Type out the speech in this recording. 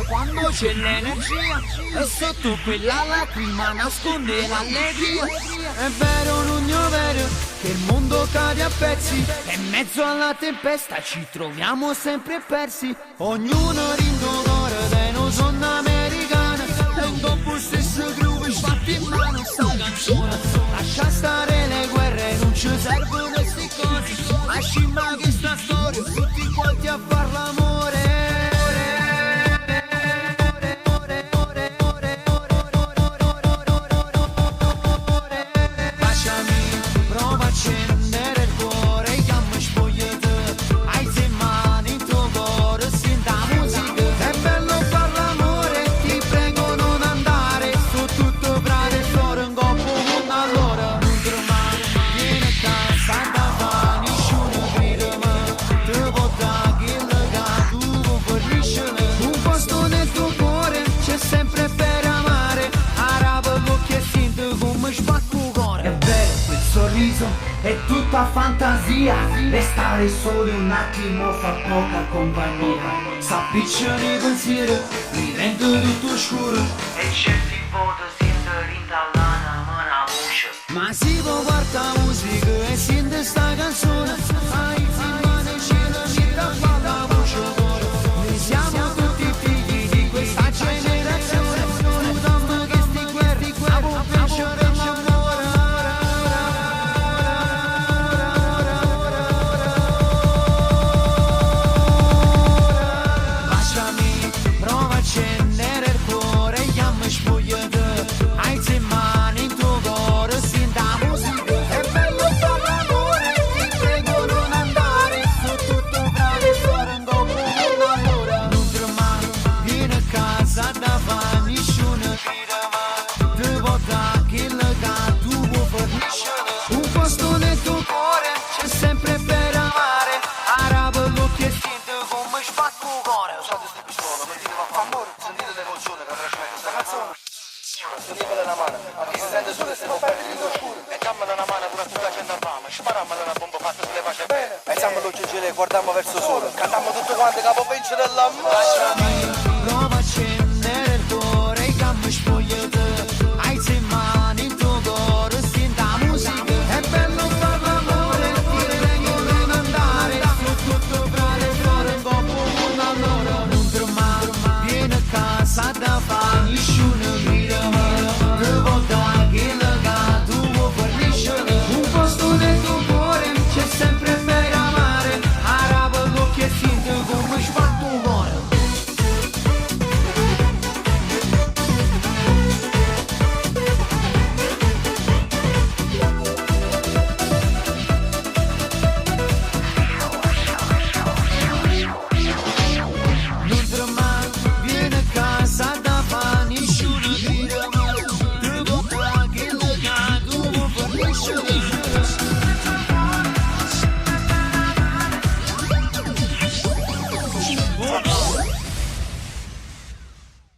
Quando c'è l'energia e sotto quella lacrima nasconde l'allegria. È vero, non è vero, che il mondo cade a pezzi e in mezzo alla tempesta ci troviamo sempre persi. Ognuno rindogora dei non sono americana e dopo stesso groove sbatti in mano sta canzone. Lascia stare le guerre, non ci servono queste cose. Lascia che sta storia, tutti quanti a far l'amore. È tutta fantasia, restare soli un attimo fa poca compagnia. S'appicciano i pensieri, diventa tutto scuro e certi volte sento rintallana una voce. Ma si può guardare musica e sente sta canzone. Ai mani cielo ci dà la voce d'oro. Noi siamo tutti figli di questa generazione. Dammi che sti guerri, a voi vincere l'amore. Guardiamo verso sole, cantiamo tutto quanto capo vincere l'amore.